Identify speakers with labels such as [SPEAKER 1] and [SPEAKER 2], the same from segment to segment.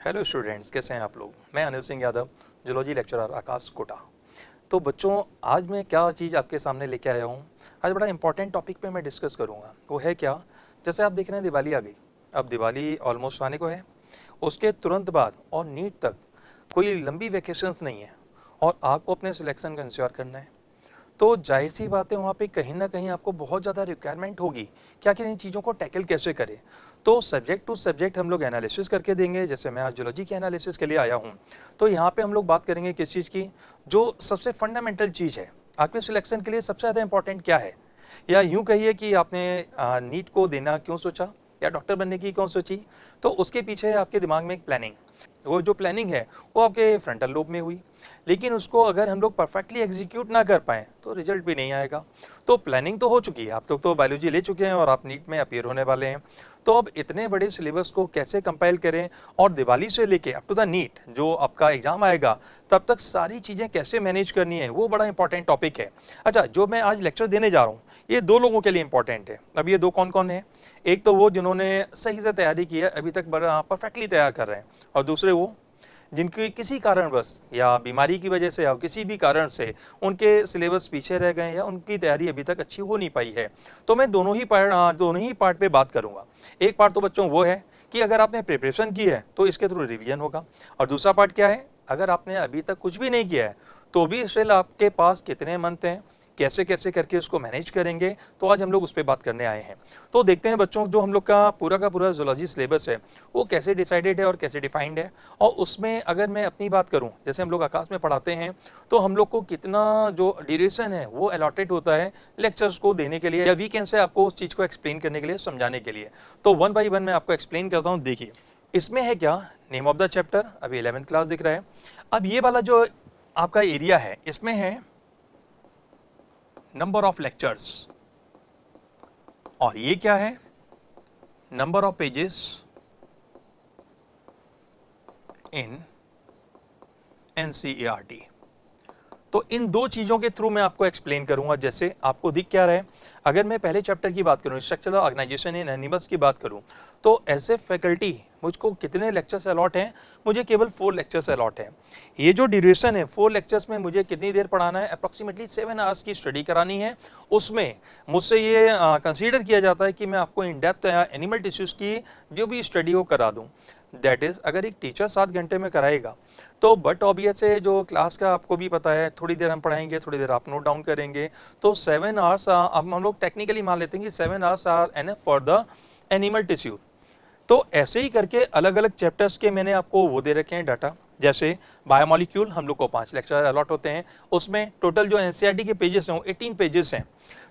[SPEAKER 1] Hello students, कैसे हैं आप लोग। मैं अनिल सिंह यादव, जूलॉजी लेक्चरर आकाश कोटा। तो बच्चों, आज मैं क्या चीज़ आपके सामने लेके आया हूँ। आज बड़ा इंपॉर्टेंट टॉपिक पे मैं डिस्कस करूँगा। वो है क्या, जैसे आप देख रहे हैं दिवाली आ गई। अब दिवाली ऑलमोस्ट आने को है। उसके तुरंत बाद और नीट तक कोई लंबी वेकेशंस नहीं है और आपको अपने सिलेक्शन का इंश्योर करना है। तो जाहिर सी बात है, वहाँ पे कहीं ना कहीं आपको बहुत ज़्यादा रिक्वायरमेंट होगी कि आखिर इन चीज़ों को टैकल कैसे करें। तो सब्जेक्ट टू सब्जेक्ट हम लोग एनालिसिस करके देंगे। जैसे मैं आज जूलॉजी के एनालिसिस के लिए आया हूँ, तो यहाँ पे हम लोग बात करेंगे किस चीज़ की, जो सबसे फंडामेंटल चीज़ है आपके सिलेक्शन के लिए सबसे ज़्यादा इंपॉर्टेंट क्या है। या यूँ कहिए कि आपने नीट को देना क्यों सोचा या डॉक्टर बनने की क्यों सोची। तो उसके पीछे आपके दिमाग में एक प्लानिंग, वो जो प्लानिंग है वो आपके फ्रंटल लोब में हुई। लेकिन उसको अगर हम लोग परफेक्टली एग्जीक्यूट ना कर पाएँ तो रिजल्ट भी नहीं आएगा। तो प्लानिंग तो हो चुकी है, आप लोग तो बायोलॉजी ले चुके हैं और आप नीट में अपीयर होने वाले हैं। तो अब इतने बड़े सिलेबस को कैसे कंपाइल करें और दिवाली से लेके अप टू द नीट जो आपका एग्जाम आएगा तब तक सारी चीज़ें कैसे मैनेज करनी है, वो बड़ा इंपॉर्टेंट टॉपिक है। अच्छा, जो मैं आज लेक्चर देने जा रहा हूँ ये दो लोगों के लिए इंपॉर्टेंट है। अब ये दो कौन कौन है? एक तो वो जिन्होंने सही से तैयारी की है, अभी तक बड़ा परफेक्टली तैयार कर रहे हैं, और दूसरे वो जिनकी किसी कारणवश या बीमारी की वजह से या किसी भी कारण से उनके सिलेबस पीछे रह गए या उनकी तैयारी अभी तक अच्छी हो नहीं पाई है। तो मैं दोनों ही पार्ट पे बात करूंगा। एक पार्ट तो बच्चों वो है कि अगर आपने प्रिपरेशन की है तो इसके थ्रू रिवीजन होगा, और दूसरा पार्ट क्या है, अगर आपने अभी तक कुछ भी नहीं किया है तो भी स्टिल आपके पास कितने मंथ हैं, कैसे कैसे करके उसको मैनेज करेंगे। तो आज हम लोग उस पर बात करने आए हैं। तो देखते हैं बच्चों, जो हम लोग का पूरा जूलॉजी सिलेबस है वो कैसे डिसाइडेड है और कैसे डिफाइंड है। और उसमें अगर मैं अपनी बात करूं, जैसे हम लोग आकाश में पढ़ाते हैं, तो हम लोग को कितना जो ड्यूरेशन है वो अलॉटेड होता है लेक्चर्स को देने के लिए या वीकेंड से आपको उस चीज़ को एक्सप्लेन करने के लिए, समझाने के लिए। तो वन बाई वन मैं आपको एक्सप्लेन करता हूँ। देखिए, इसमें है क्या, नेम ऑफ द चैप्टर अभी 11th क्लास दिख रहा है। अब ये वाला जो आपका एरिया है इसमें है नंबर ऑफ लेक्चर्स, और ये क्या है, number of pages in NCERT। तो इन दो चीजों के थ्रू मैं आपको एक्सप्लेन करूंगा। जैसे आपको दिख क्या रहा है, अगर मैं पहले चैप्टर की बात करूं, स्ट्रक्चरल ऑर्गेनाइजेशन इन एनिमल्स की बात करूं, तो एज ए फैकल्टी मुझको कितने लेक्चर्स अलॉट हैं? मुझे केवल 4 लेक्चर्स अलॉट हैं। ये जो ड्यूरेशन है 4 लेक्चर्स में मुझे कितनी देर पढ़ाना है? अप्रॉक्सीमेटली 7 आवर्स की स्टडी करानी है। उसमें मुझसे ये कंसीडर किया जाता है कि मैं आपको इन डेप्थ एनिमल टिश्यूज की जो भी स्टडी हो करा दूं। दैट इज, अगर एक टीचर 7 घंटे में कराएगा तो बट ऑब्वियस है, जो क्लास का आपको भी पता है, थोड़ी देर हम पढ़ाएंगे, थोड़ी देर आप नोट डाउन करेंगे। तो 7 आवर्स अब हम लोग टेक्निकली मान लेते हैं कि 7 hours are enough for the animal tissue. तो ऐसे ही करके अलग अलग चैप्टर्स के मैंने आपको वो दे रखे हैं डाटा। जैसे बायोमोलिक्यूल हम लोग को 5 लेक्चर अलॉट होते हैं, उसमें टोटल जो एनसीईआरटी के पेजेस हैं वो 18 पेजेस हैं।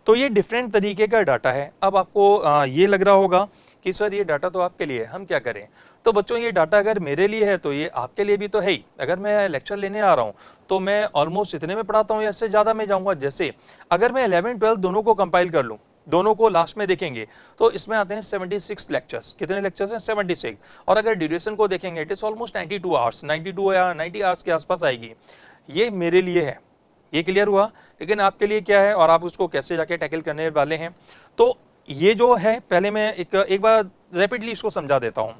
[SPEAKER 1] तो ये डिफरेंट तरीके का डाटा है। अब आपको ये लग रहा होगा कि सर ये डाटा तो आपके लिए है, हम क्या करें? तो बच्चों, ये डाटा अगर मेरे लिए है तो ये आपके लिए भी तो है ही। अगर मैं लेक्चर लेने आ रहा हूँ तो मैं ऑलमोस्ट इतने में पढ़ाता हूँ या इससे ज़्यादा में जाऊँगा। जैसे अगर मैं 11 12 दोनों को कंपाइल कर लूँ, दोनों को लास्ट में देखेंगे तो इसमें आते हैं 76 लेक्चर्स। कितने लेक्चर्स हैं? 76। और अगर ड्यूरेशन को देखेंगे इट इज ऑलमोस्ट 92 आवर्स, 92 या 90 आवर्स के आसपास आएगी। ये मेरे लिए है, ये क्लियर हुआ। लेकिन आपके लिए क्या है और आप उसको कैसे जाके टैकल करने वाले हैं, तो ये जो है पहले मैं एक बार रैपिडली इसको समझा देता हूँ।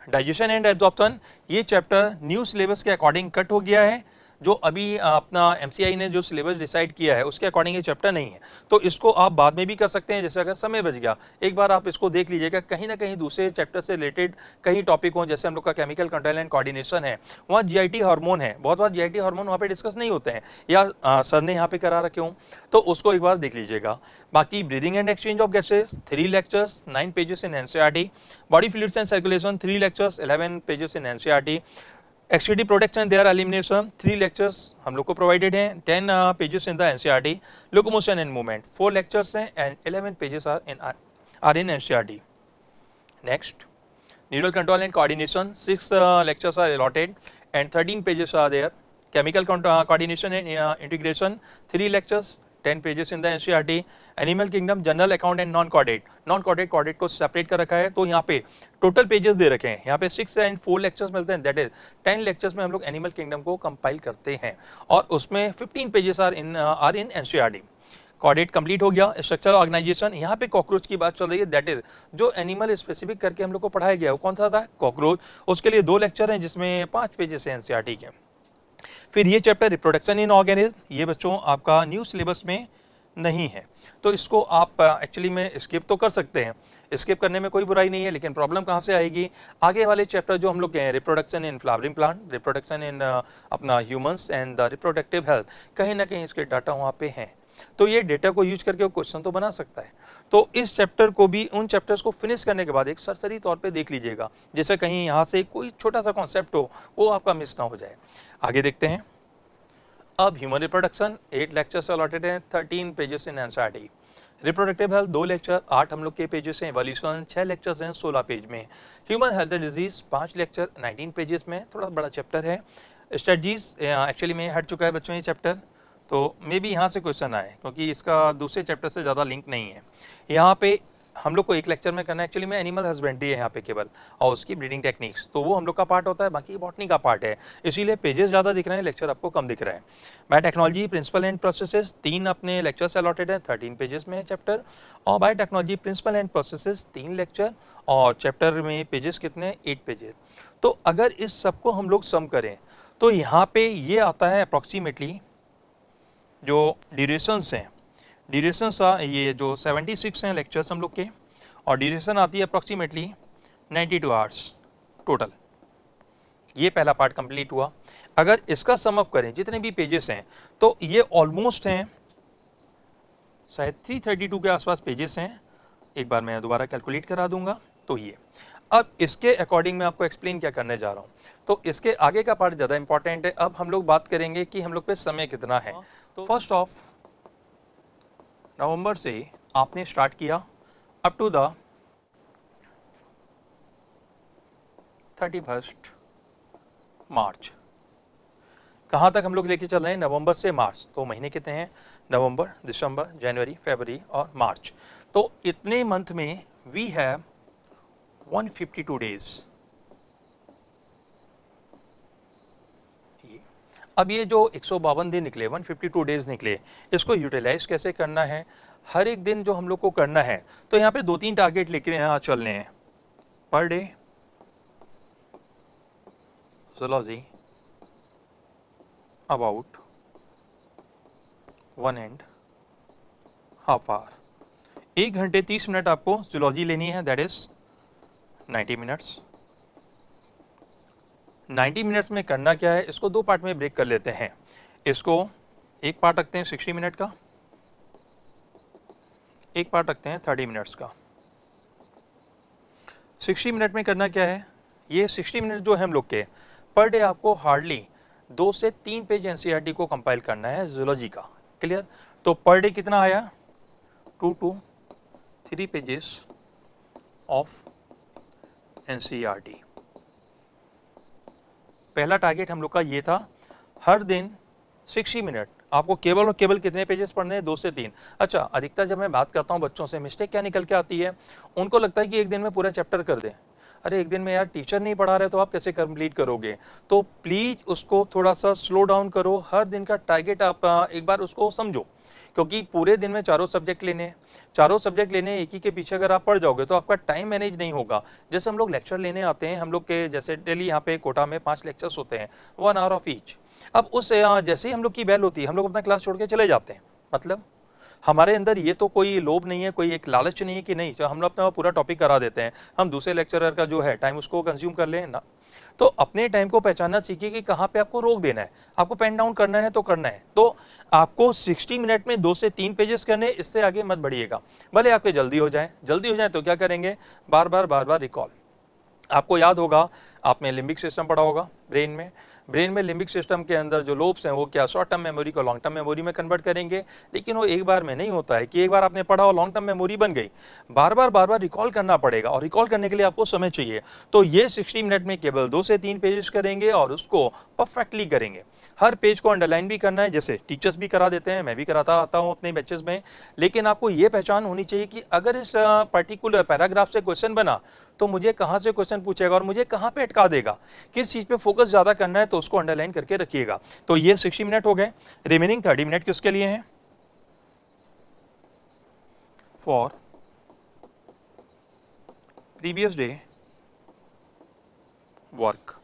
[SPEAKER 1] डाइजेशन एंड एब्जॉर्प्शन, ये चैप्टर न्यू सिलेबस के अकॉर्डिंग कट हो गया है। जो अभी अपना एमसीआई ने जो सिलेबस डिसाइड किया है उसके अकॉर्डिंग ये चैप्टर नहीं है। तो इसको आप बाद में भी कर सकते हैं, जैसे अगर समय बच गया एक बार आप इसको देख लीजिएगा। कहीं ना कहीं दूसरे चैप्टर से रिलेटेड कहीं टॉपिक हो, जैसे हम लोग का केमिकल कंट्रोल एंड कोऑर्डिनेशन है, वहाँ जीआईटी हार्मोन है, बहुत बार जीआईटी हार्मोन वहाँ पे डिस्कस नहीं होते हैं या सर ने यहाँ पे करा रखे हों, तो उसको एक बार देख लीजिएगा। बाकी breathing and exchange of gases 3 lectures 9 pages in NCERT. Body fluids and circulation 3 lectures 11 pages in NCERT. Excretory products and their elimination 3 lectures हम लोग को प्रोवाइडेड हैं, 10 pages in the NCERT. Locomotion and movement 4 lectures हैं and 11 pages are in NCERT. Next, neural control and coordination 6 lectures are allotted and 13 pages are there. Chemical coordination and integration 3 lectures 10 pages in the NCERT. Animal kingdom general account and non chordate, non chordate chordate को separate कर रखा है। तो यहाँ पे total pages दे रखे हैं, यहाँ पे 6 एंड 4 लेक्चर्स मिलते हैं। दैट इज 10 लेक्चर्स में हम लोग एनिमल किंगडम को कंपाइल करते हैं और उसमें 15 pages are in NCERT. Chordate complete हो गया, स्ट्रक्चरल ऑर्गेनाइजेशन। यहाँ पे कॉकरोच की बात चल रही है, दैट इज जो एनिमल स्पेसिफिक करके हम लोग को पढ़ाया गया वो कौन सा था, कॉकरोच। उसके लिए 2 लेक्चर हैं जिसमें 5 पेजेस हैं एनसीईआरटी के। फिर ये चैप्टर रिप्रोडक्शन इन ऑर्गेनिज्म, ये बच्चों आपका न्यू सिलेबस में नहीं है, तो इसको आप एक्चुअली में स्किप तो कर सकते हैं, स्किप करने में कोई बुराई नहीं है, लेकिन प्रॉब्लम कहाँ से आएगी, आगे वाले चैप्टर जो हम लोग कहें reproduction in flowering plant, reproduction in अपना humans and the reproductive health, कहीं ना कहीं इसके डाटा वहाँ पे हैं, तो ये डेटा को यूज करके वो क्वेश्चन तो बना सकता है। तो इस चैप्टर को भी, उन चैप्टर्स को फिनिश करने के बाद एक सरसरी तौर पे देख लीजिएगा, जैसे कहीं यहाँ से कोई छोटा सा कॉन्सेप्ट हो वो आपका मिस ना हो जाए। आगे देखते हैं। अब ह्यूमन रिप्रोडक्शन 8 लेक्चर्स अलॉटेड हैं, 13 pages in NCERT. Reproductive health 2 lecture, 8 हम लोग के पेजेस हैं। एवोल्यूशन 6 लेक्चर्स हैं, 16 पेज में। Human health and disease 5 lecture, 19 pages में, थोड़ा बड़ा चैप्टर है। स्ट्रेटजीज एक्चुअली में हट चुका है बच्चों ये चैप्टर, तो मे बी यहाँ से क्वेश्चन आए क्योंकि इसका दूसरे चैप्टर से ज़्यादा लिंक नहीं है। यहाँ पे हम लोग को एक लेक्चर में करना है, एक्चुअली में एनिमल हस्बेंड्री है यहाँ पे केवल, और उसकी ब्रीडिंग टेक्निक्स, तो वो हम लोग का पार्ट होता है, बाकी बॉटनी का पार्ट है, इसीलिए पेजेस ज़्यादा दिख रहे हैं, लेक्चर आपको कम दिख रहा है। बायोटेक्नोलॉजी प्रिंसिपल एंड प्रोसेसेस 3 अपने लेक्चर्स अलॉटेड हैं, 13 पेजेस में है चैप्टर। और biotechnology principle and processes 3 lecture, और चैप्टर में पेजेस कितने, 8 पेजेस। तो अगर इस सबको हम लोग सम करें तो यहाँ पे ये आता है अप्रॉक्सीमेटली, जो ड्यूरेशंस हैं, ड्यूरेशंस ये जो 76 हैं लेक्चर्स हम लोग के, और ड्यूरेशन आती है अप्रॉक्सीमेटली 92 आवर्स टोटल। ये पहला पार्ट कंप्लीट हुआ। अगर इसका सम अप करें जितने भी पेजेस हैं तो ये ऑलमोस्ट हैं, शायद 332 के आसपास पेजेस हैं, एक बार मैं दोबारा कैलकुलेट करा दूंगा। तो ये अब इसके अकॉर्डिंग मैं आपको एक्सप्लेन क्या करने जा रहा हूँ, तो इसके आगे का पार्ट ज़्यादा इंपॉर्टेंट है। अब हम लोग बात करेंगे कि हम लोग पे समय कितना है। तो फर्स्ट ऑफ नवंबर से आपने स्टार्ट किया अप टू द 31 मार्च। कहाँ तक हम लोग लेके चल रहे हैं, नवंबर से मार्च, तो महीने कितने हैं, नवंबर, दिसंबर, जनवरी, फरवरी और मार्च। तो इतने मंथ में वी हैव 152 डेज। अब ये जो 152 दिन निकले, 152 डेज निकले, इसको यूटिलाइज कैसे करना है, हर एक दिन जो हम लोग को करना है, तो यहाँ पे 2-3 टारगेट लेके यहाँ चलने हैं। Per day zoology about 1.5 hour, 1 घंटे 30 मिनट आपको जूलॉजी लेनी है, दैट इज 90 मिनट्स। 90 मिनट्स में करना क्या है, इसको 2 पार्ट में ब्रेक कर लेते हैं। इसको एक पार्ट रखते हैं 60 मिनट का, एक पार्ट रखते हैं 30 मिनट्स का। 60 मिनट में करना क्या है, ये 60 मिनट जो है हम लोग के, पर डे आपको हार्डली 2 से 3 पेज एनसीईआरटी को कंपाइल करना है जूलॉजी का। क्लियर, तो पर डे कितना आया, 2 to 3 पेजेस ऑफ एनसीईआरटी। पहला टारगेट हम लोग का ये था, हर दिन 60 मिनट आपको केवल और केवल कितने पेजेस पढ़ने हैं, 2 से 3। अच्छा, अधिकतर जब मैं बात करता हूँ बच्चों से, मिस्टेक क्या निकल के आती है, उनको लगता है कि एक दिन में पूरा चैप्टर कर दें। अरे एक दिन में यार टीचर नहीं पढ़ा रहे तो आप कैसे कंप्लीट करोगे, तो प्लीज़ उसको थोड़ा सा स्लो डाउन करो। हर दिन का टारगेट आप एक बार उसको समझो, क्योंकि पूरे दिन में 4 सब्जेक्ट लेने, 4 सब्जेक्ट लेने, एक ही के पीछे अगर आप पढ़ जाओगे तो आपका टाइम मैनेज नहीं होगा। जैसे हम लोग लेक्चर लेने आते हैं, हम लोग के जैसे डेली यहाँ पे कोटा में 5 लेक्चर्स होते हैं, 1 आवर ऑफ ईच। अब उस जैसे ही हम लोग की बेल होती है, हम लोग अपना क्लास छोड़ के चले जाते हैं। मतलब हमारे अंदर ये तो कोई लोभ नहीं है, कोई एक लालच नहीं है कि नहीं जो हम लोग अपना पूरा टॉपिक करा देते हैं, हम दूसरे लेक्चरर का जो है टाइम उसको कंज्यूम कर लें ना। तो अपने टाइम को पहचानना सीखिए कि कहाँ पे आपको रोक देना है, आपको पेन डाउन करना है तो करना है। तो आपको 60 मिनट में 2 से 3 पेजेस करने, इससे आगे मत बढ़िएगा। भले आपके जल्दी हो जाए तो क्या करेंगे, बार बार रिकॉल। आपको याद होगा, आपने लिम्बिक सिस्टम पढ़ा होगा ब्रेन में लिम्बिक सिस्टम के अंदर जो लोब्स हैं वो क्या शॉर्ट टर्म मेमोरी को लॉन्ग टर्म मेमोरी में कन्वर्ट करेंगे, लेकिन वो एक बार में नहीं होता है कि एक बार आपने पढ़ा और लॉन्ग टर्म मेमोरी बन गई। बार बार रिकॉल करना पड़ेगा, और रिकॉल करने के लिए आपको समय चाहिए। तो ये 60 मिनट में केवल 2 से 3 पेजेस करेंगे और उसको परफेक्टली करेंगे। हर पेज को अंडरलाइन भी करना है, जैसे टीचर्स भी करा देते हैं, मैं भी कराता आता हूँ अपने बैचेस में। लेकिन आपको ये पहचान होनी चाहिए कि अगर इस पर्टिकुलर पैराग्राफ से क्वेश्चन बना तो मुझे कहाँ से क्वेश्चन पूछेगा और मुझे कहाँ पे अटका देगा, किस चीज़ पे फोकस ज़्यादा करना है, तो उसको अंडरलाइन करके रखिएगा। तो ये 60 मिनट हो गए। रिमेनिंग 30 मिनट किसके लिए हैं, for previous day work।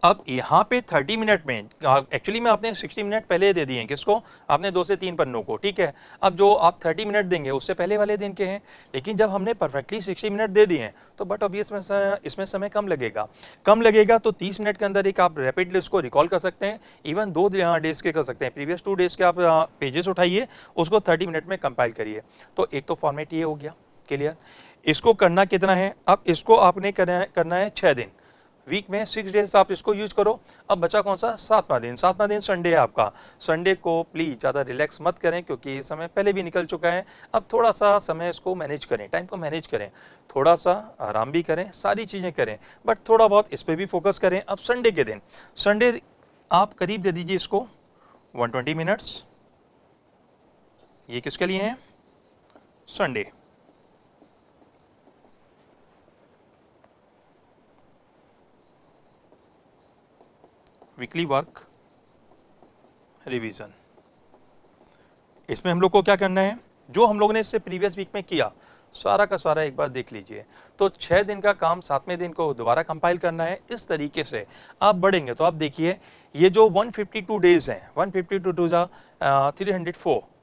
[SPEAKER 1] अब यहाँ पे 30 मिनट में एक्चुअली में आपने 60 मिनट पहले दे दिए हैं, किसको? आपने 2 से 3 पन्नों को, ठीक है। अब जो आप 30 मिनट देंगे उससे पहले वाले दिन के हैं, लेकिन जब हमने परफेक्टली 60 मिनट दे दिए हैं तो बट अब इसमें समय कम लगेगा तो 30 मिनट के अंदर एक आप रैपिडली इसको रिकॉल कर सकते हैं। इवन 2 डेज के कर सकते हैं, प्रीवियस 2 डेज के आप पेजेस उठाइए, उसको 30 मिनट में कंपाइल करिए। तो एक तो फॉर्मेट ये हो गया क्लियर। इसको करना कितना है? अब इसको आपने करना है 6 दिन, वीक में 6 डेज आप इसको यूज करो। अब बचा कौन सा? 7वां दिन संडे है आपका। संडे को प्लीज ज़्यादा रिलैक्स मत करें क्योंकि ये समय पहले भी निकल चुका है। अब थोड़ा सा समय इसको मैनेज करें, टाइम को मैनेज करें, थोड़ा सा आराम भी करें, सारी चीज़ें करें, बट थोड़ा बहुत इस पर भी फोकस करें। अब संडे के दिन, संडे आप करीब दे दीजिए इसको 120 मिनट्स। ये किसके लिए है? संडे। वीकली वर्क रिवीजन, इसमें हम लोग को क्या करना है? जो हम लोगों ने इससे प्रीवियस वीक में किया सारा का सारा एक बार देख लीजिए। तो 6 दिन का काम 7वें दिन को दोबारा कंपाइल करना है। इस तरीके से आप बढ़ेंगे तो आप देखिए ये जो 152 डेज हैं, 152 टू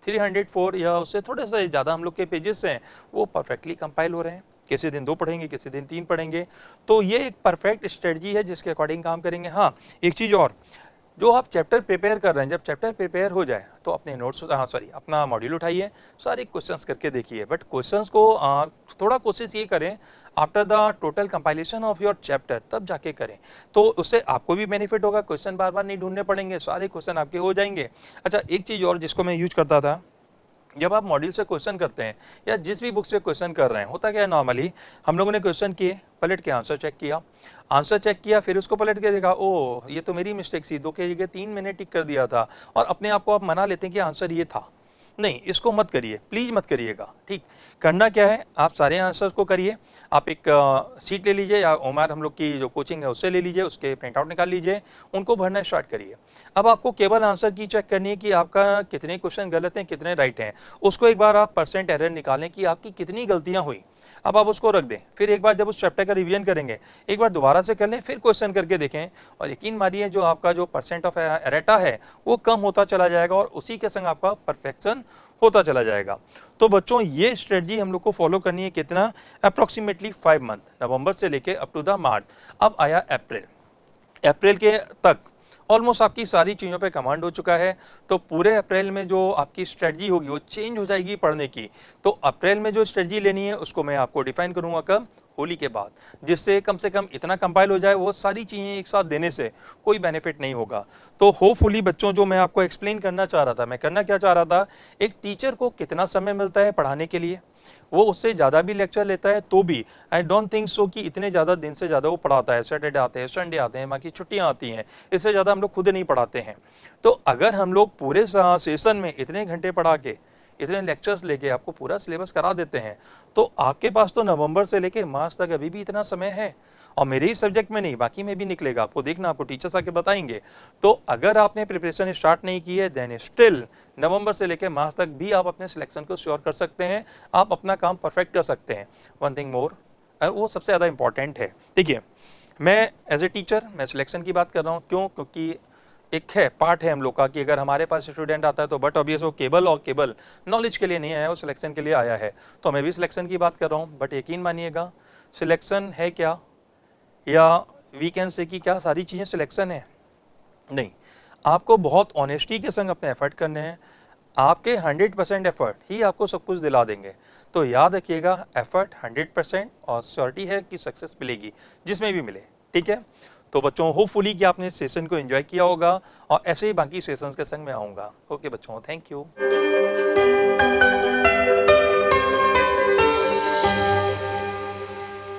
[SPEAKER 1] 304 या उससे थोड़े से ज़्यादा हम लोग के पेजेस हैं, वो परफेक्टली कंपाइल हो रहे हैं। किसी दिन 2 पढ़ेंगे, किसी दिन 3 पढ़ेंगे। तो ये एक परफेक्ट स्ट्रेटजी है जिसके अकॉर्डिंग काम करेंगे। हाँ, एक चीज़ और, जो आप चैप्टर प्रिपेयर कर रहे हैं, जब चैप्टर प्रिपेयर हो जाए तो अपने नोट्स अपना मॉड्यूल उठाइए, सारे क्वेश्चंस करके देखिए। बट क्वेश्चंस को थोड़ा कोशिश ये करें after the total compilation of your chapter, तब जाके करें, तो उससे आपको भी बेनिफिट होगा। क्वेश्चन बार बार नहीं ढूंढने पड़ेंगे, सारे क्वेश्चन आपके हो जाएंगे। अच्छा, एक चीज़ और जिसको मैं यूज करता था, जब आप मॉड्यूल से क्वेश्चन करते हैं या जिस भी बुक से क्वेश्चन कर रहे हैं, होता क्या है नॉर्मली हम लोगों ने क्वेश्चन किए, पलट के आंसर चेक किया, फिर उसको पलट के देखा, ओ ये तो मेरी मिस्टेक थी, 2 की जगह 3 मैंने टिक कर दिया था, और अपने आप को आप मना लेते हैं कि आंसर ये था। नहीं, इसको मत करिए, प्लीज मत करिएगा। ठीक, करना क्या है, आप सारे आंसर्स को करिए। आप एक सीट ले लीजिए या ओमार हम लोग की जो कोचिंग है उससे ले लीजिए, उसके प्रिंट आउट निकाल लीजिए, उनको भरना स्टार्ट करिए। अब आपको केवल आंसर की चेक करनी है कि आपका कितने क्वेश्चन गलत हैं, कितने राइट हैं। उसको एक बार आप परसेंट एरर निकालें कि आपकी कितनी गलतियां हुई। अब आप उसको रख दें, फिर एक बार जब उस चैप्टर का रिवीजन करेंगे, एक बार दोबारा से कर लें, फिर क्वेश्चन करके देखें, और यकीन मानिए जो आपका जो परसेंट ऑफ एरेटा है वो कम होता चला जाएगा और उसी के संग आपका परफेक्शन होता चला जाएगा। तो बच्चों, ये स्ट्रेटजी हम लोग को फॉलो करनी है। कितना? अप्रोक्सीमेटली 5 मंथ, नवंबर से लेके अप टू द मार्च। अब आया अप्रैल के तक ऑलमोस्ट आपकी सारी चीज़ों पे कमांड हो चुका है। तो पूरे अप्रैल में जो आपकी स्ट्रेटजी होगी वो चेंज हो जाएगी पढ़ने की। तो अप्रैल में जो स्ट्रेटजी लेनी है उसको मैं आपको डिफाइन करूंगा कब? होली के बाद, जिससे कम से कम इतना कंपाइल हो जाए, वो सारी चीज़ें एक साथ देने से कोई बेनिफिट नहीं होगा। तो होपफुली बच्चों, जो मैं आपको एक्सप्लेन करना चाह रहा था, मैं करना क्या चाह रहा था, एक टीचर को कितना समय मिलता है पढ़ाने के लिए, वो उससे ज़्यादा भी लेक्चर लेता है तो भी आई डोंट थिंक सो कि इतने ज़्यादा दिन से ज़्यादा वो पढ़ाता है। सैटरडे आते हैं, संडे आते हैं, बाकी छुट्टियाँ आती हैं, इससे ज़्यादा हम लोग खुद नहीं पढ़ाते हैं। तो अगर हम लोग पूरे सेशन में इतने घंटे पढ़ा के, इतने लेक्चर्स लेके आपको पूरा सिलेबस करा देते हैं, तो आपके पास तो नवंबर से लेके मार्च तक अभी भी इतना समय है। और मेरे ही सब्जेक्ट में नहीं, बाकी में भी निकलेगा, आपको देखना, आपको टीचर्स आके बताएंगे। तो अगर आपने प्रिपरेशन स्टार्ट नहीं की है, देन स्टिल नवंबर से लेके मार्च तक भी आप अपने सिलेक्शन को श्योर कर सकते हैं, आप अपना काम परफेक्ट कर सकते हैं। वन थिंग मोर, वो सबसे ज़्यादा इंपॉर्टेंट है। देखिए, मैं एज ए टीचर मैं सिलेक्शन की बात कर रहा हूँ, क्यों? क्योंकि एक है पार्ट है हम लोग का कि अगर हमारे पास स्टूडेंट आता है तो बट ऑब्वियस वो केवल नॉलेज के लिए नहीं आया, वो सिलेक्शन के लिए आया है। तो मैं भी सिलेक्शन की बात कर रहा हूँ, बट यकीन मानिएगा सिलेक्शन है क्या, या वी कैन से कि क्या सारी चीज़ें सिलेक्शन है? नहीं, आपको बहुत ऑनेस्टी के संग अपने एफर्ट करने हैं। आपके 100% एफर्ट ही आपको सब कुछ दिला देंगे। तो याद रखिएगा, एफर्ट 100% और श्योरिटी है कि सक्सेस मिलेगी, जिसमें भी मिले। ठीक है? तो बच्चों, होपफुली कि आपने सेशन को एंजॉय किया होगा, और ऐसे ही बाकी सेशंस के संग मैं आऊँगा। ओके बच्चों, थैंक यू।